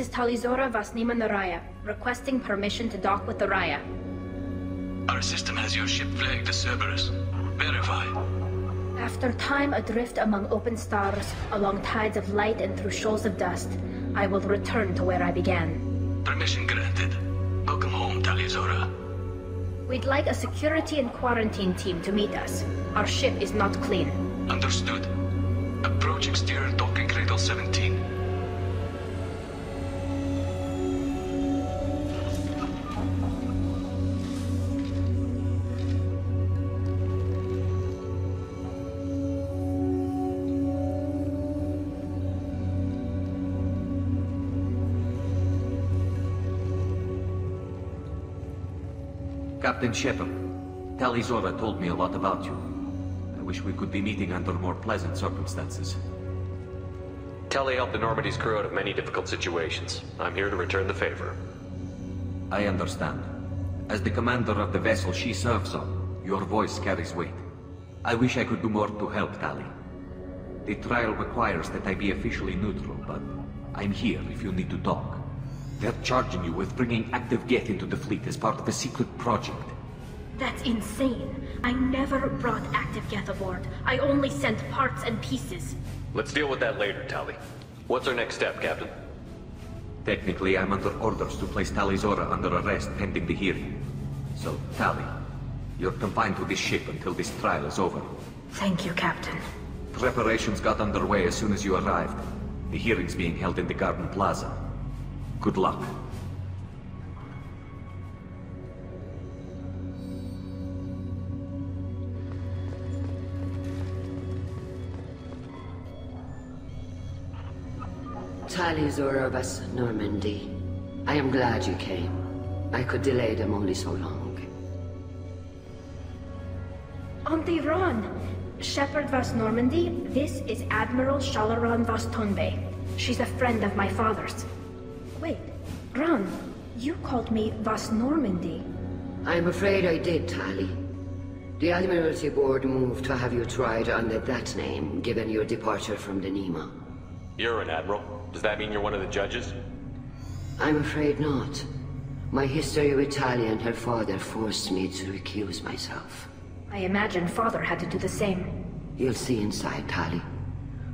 is Talizora Vasnima Naraya, requesting permission to dock with the Raya. Our system has your ship flagged as Cerberus. Verify. After time adrift among open stars, along tides of light and through shoals of dust, I will return to where I began. Permission granted. Welcome home, Talizora. We'd like a security and quarantine team to meet us. Our ship is not clean. Understood. Approach exterior docking cradle 17. Captain Shepard, Talizora told me a lot about you. I wish we could be meeting under more pleasant circumstances. Tali helped the Normandy's crew out of many difficult situations. I'm here to return the favor. I understand. As the commander of the vessel she serves on, your voice carries weight. I wish I could do more to help Tali. The trial requires that I be officially neutral, but I'm here if you need to talk. They're charging you with bringing active Geth into the fleet as part of a secret project. That's insane. I never brought active Geth aboard. I only sent parts and pieces. Let's deal with that later, Tali. What's our next step, Captain? Technically, I'm under orders to place Talizora under arrest pending the hearing. So, Tali, you're confined to this ship until this trial is over. Thank you, Captain. Preparations got underway as soon as you arrived. The hearing's being held in the Garden Plaza. Good luck. Talizora vas Normandy. I am glad you came. I could delay them only so long. Auntie Ron! Shepard vas Normandy, this is Admiral Shalaran vas Tonbe. She's a friend of my father's. Wait, Ron, you called me vas Normandy. I'm afraid I did, Tali. The Admiralty Board moved to have you tried under that name, given your departure from the Nima. You're an admiral. Does that mean you're one of the judges? I'm afraid not. My history with Tali and her father forced me to recuse myself. I imagine father had to do the same. You'll see inside, Tali.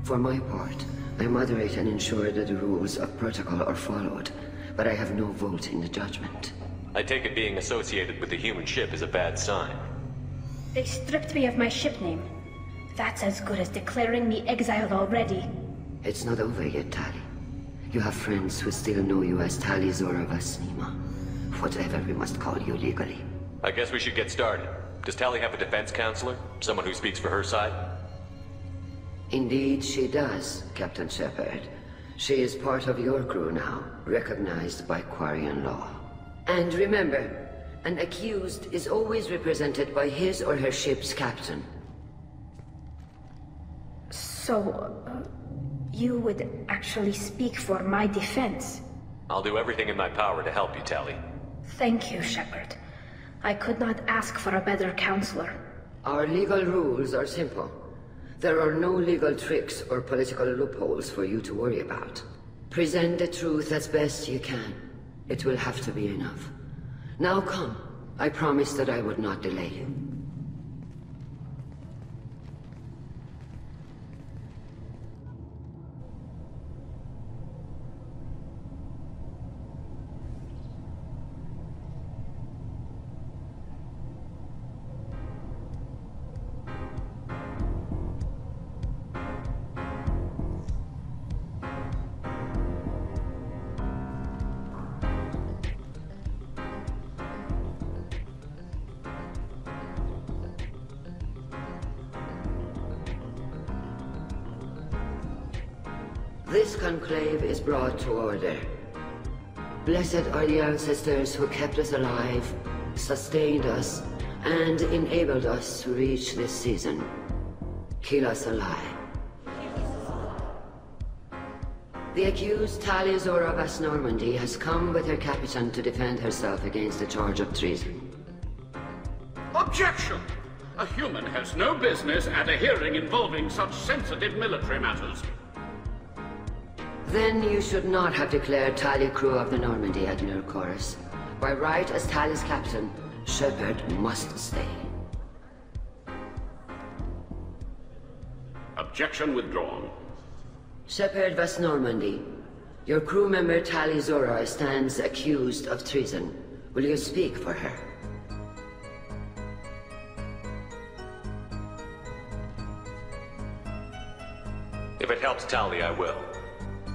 For my part, I moderate and ensure that the rules of protocol are followed, but I have no vote in the judgment. I take it being associated with the human ship is a bad sign. They stripped me of my ship name. That's as good as declaring me exiled already. It's not over yet, Tali. You have friends who still know you as Talizora Vasnima. Whatever we must call you legally. I guess we should get started. Does Tali have a defense counselor? Someone who speaks for her side? Indeed she does, Captain Shepard. She is part of your crew now, recognized by Quarian law. And remember, an accused is always represented by his or her ship's captain. So, you would actually speak for my defense? I'll do everything in my power to help you, Tali. Thank you, Shepard. I could not ask for a better counselor. Our legal rules are simple. There are no legal tricks or political loopholes for you to worry about. Present the truth as best you can. It will have to be enough. Now come. I promised that I would not delay you. This conclave is brought to order. Blessed are the ancestors who kept us alive, sustained us, and enabled us to reach this season. Keep us alive. The accused Talizora vas Normandy has come with her captain to defend herself against the charge of treason. Objection! A human has no business at a hearing involving such sensitive military matters. Then you should not have declared Tali crew of the Normandy, Admiral Chorus. By right as Tali's captain, Shepard must stay. Objection withdrawn. Shepard was Normandy. Your crew member Tali Zora stands accused of treason. Will you speak for her? If it helps Tali, I will.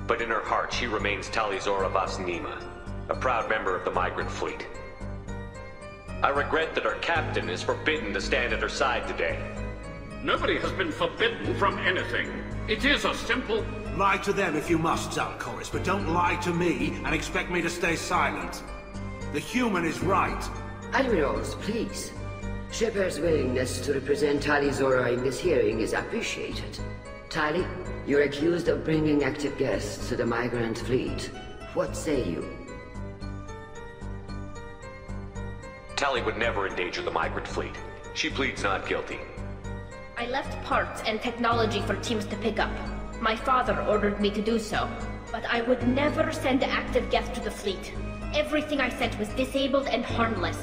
But in her heart, she remains Tali Zora Vas Nima, a proud member of the migrant fleet. I regret that our captain is forbidden to stand at her side today. Nobody has been forbidden from anything. It is a simple... Lie to them if you must, Zalcoris, but don't lie to me and expect me to stay silent. The human is right. Admirals, please. Shepard's willingness to represent Tali Zora in this hearing is appreciated. Tali, you're accused of bringing active guests to the migrant fleet. What say you? Tali would never endanger the migrant fleet. She pleads not guilty. I left parts and technology for teams to pick up. My father ordered me to do so, but I would never send active guests to the fleet. Everything I sent was disabled and harmless.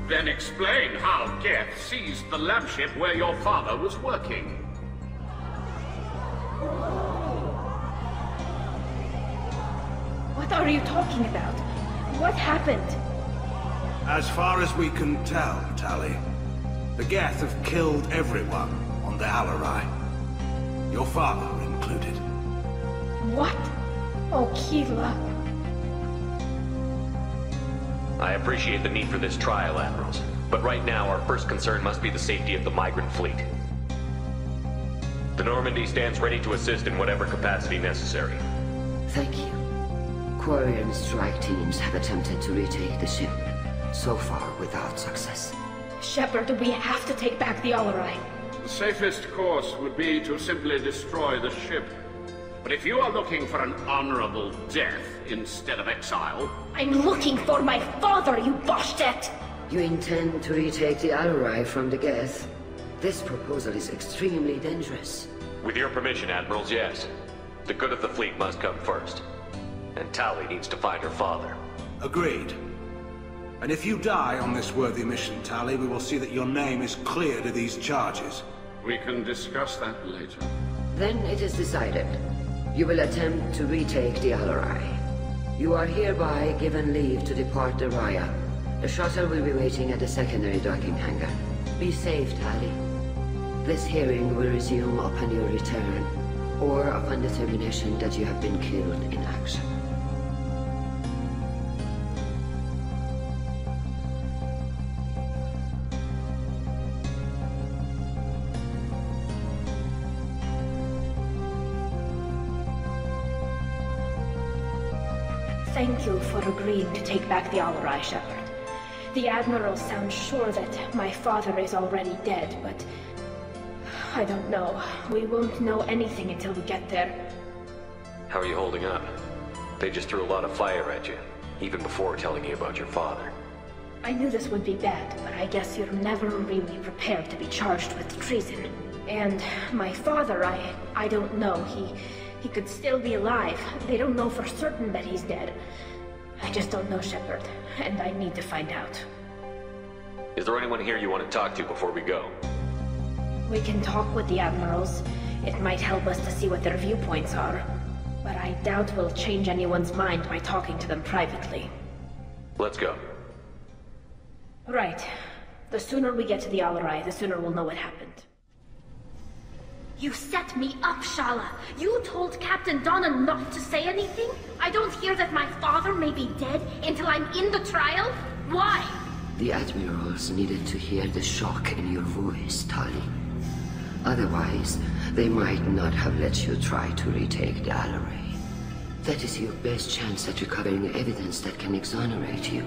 Then explain how Geth seized the lab ship where your father was working. What are you talking about? What happened? As far as we can tell, Tali, the Geth have killed everyone on the Alarai. Your father included. What? Oh, Keela. I appreciate the need for this trial, Admirals. But right now, our first concern must be the safety of the migrant fleet. The Normandy stands ready to assist in whatever capacity necessary. Thank you. Quarry and strike teams have attempted to retake the ship, so far without success. Shepard, we have to take back the Alarai. The safest course would be to simply destroy the ship. But if you are looking for an honorable death instead of exile... I'm looking for my father, you Boshtet! You intend to retake the Alarai from the Geth? This proposal is extremely dangerous. With your permission, Admirals, yes. The good of the fleet must come first. And Tali needs to find her father. Agreed. And if you die on this worthy mission, Tali, we will see that your name is cleared of these charges. We can discuss that later. Then it is decided. You will attempt to retake the Alarai. You are hereby given leave to depart the Raya. The shuttle will be waiting at the secondary docking hangar. Be safe, Tali. This hearing will resume upon your return, or upon determination that you have been killed in action. Thank you for agreeing to take back the Alarai, Shepard. The Admiral sounds sure that my father is already dead, but... I don't know. We won't know anything until we get there. How are you holding up? They just threw a lot of fire at you, even before telling you about your father. I knew this would be bad, but I guess you're never really prepared to be charged with treason. And my father, I don't know. He could still be alive. They don't know for certain that he's dead. I just don't know, Shepard, and I need to find out. Is there anyone here you want to talk to before we go? We can talk with the Admirals. It might help us to see what their viewpoints are. But I doubt we'll change anyone's mind by talking to them privately. Let's go. Right. The sooner we get to the Alarai, the sooner we'll know what happened. You set me up, Shala! You told Captain Donna not to say anything? I don't hear that my father may be dead until I'm in the trial? Why? The Admirals needed to hear the shock in your voice, Tali. Otherwise, they might not have let you try to retake the Alarai. That is your best chance at recovering evidence that can exonerate you.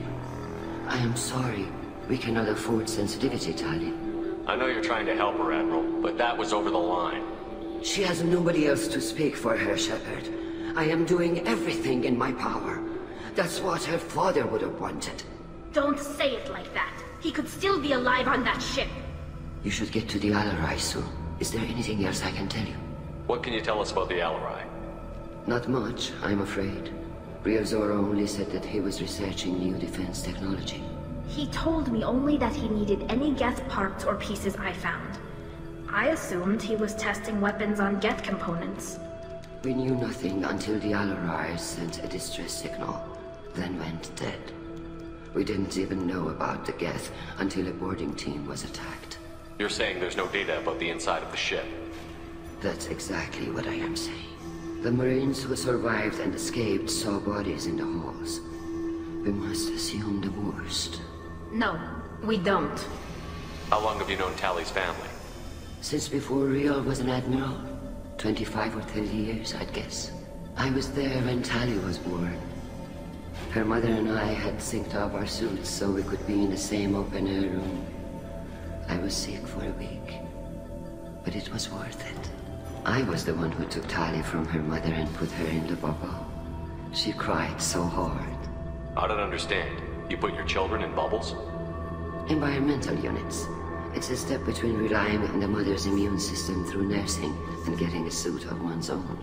I am sorry. We cannot afford sensitivity, Tali. I know you're trying to help her, Admiral, but that was over the line. She has nobody else to speak for her, Shepard. I am doing everything in my power. That's what her father would have wanted. Don't say it like that. He could still be alive on that ship. You should get to the Alarai soon. Is there anything else I can tell you? What can you tell us about the Alarai? Not much, I'm afraid. Real Zora only said that he was researching new defense technology. He told me only that he needed any Geth parts or pieces I found. I assumed he was testing weapons on Geth components. We knew nothing until the Alarai sent a distress signal, then went dead. We didn't even know about the Geth until a boarding team was attacked. You're saying there's no data about the inside of the ship? That's exactly what I am saying. The Marines who survived and escaped saw bodies in the halls. We must assume the worst. No, we don't. How long have you known Tally's family? Since before Real was an admiral. 25 or 30 years, I'd guess. I was there when Tally was born. Her mother and I had synced up our suits so we could be in the same open-air room. I was sick for a week, but it was worth it. I was the one who took Tally from her mother and put her in the bubble. She cried so hard. I don't understand. You put your children in bubbles? Environmental units. It's a step between relying on the mother's immune system through nursing and getting a suit of one's own.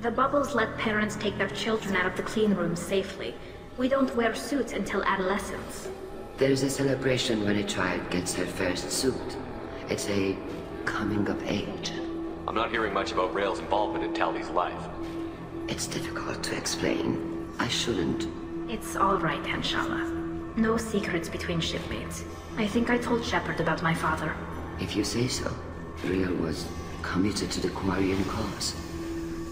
The bubbles let parents take their children out of the clean rooms safely. We don't wear suits until adolescence. There's a celebration when a child gets her first suit. It's a coming of age. I'm not hearing much about Rail's involvement in Tally's life. It's difficult to explain. I shouldn't. It's all right, Henshala. No secrets between shipmates. I think I told Shepard about my father. If you say so. Real was committed to the Quarian cause.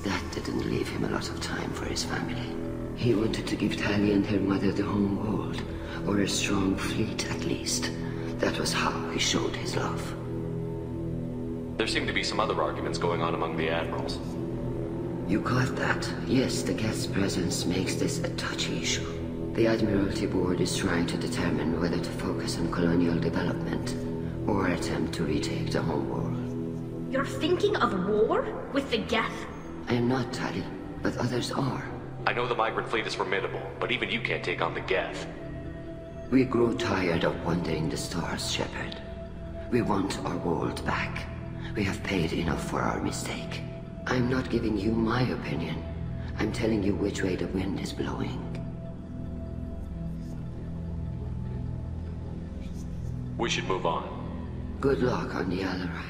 That didn't leave him a lot of time for his family. He wanted to give Tally and her mother the home world, or a strong fleet at least. That was how he showed his love. There seem to be some other arguments going on among the admirals. You caught that? Yes, the Geth's presence makes this a touchy issue. The Admiralty Board is trying to determine whether to focus on colonial development, or attempt to retake the home world. You're thinking of war? With the Geth? I am not, Tally, but others are. I know the migrant fleet is formidable, but even you can't take on the Geth. We grow tired of wandering the stars, Shepard. We want our world back. We have paid enough for our mistake. I'm not giving you my opinion. I'm telling you which way the wind is blowing. We should move on. Good luck on the Alarai.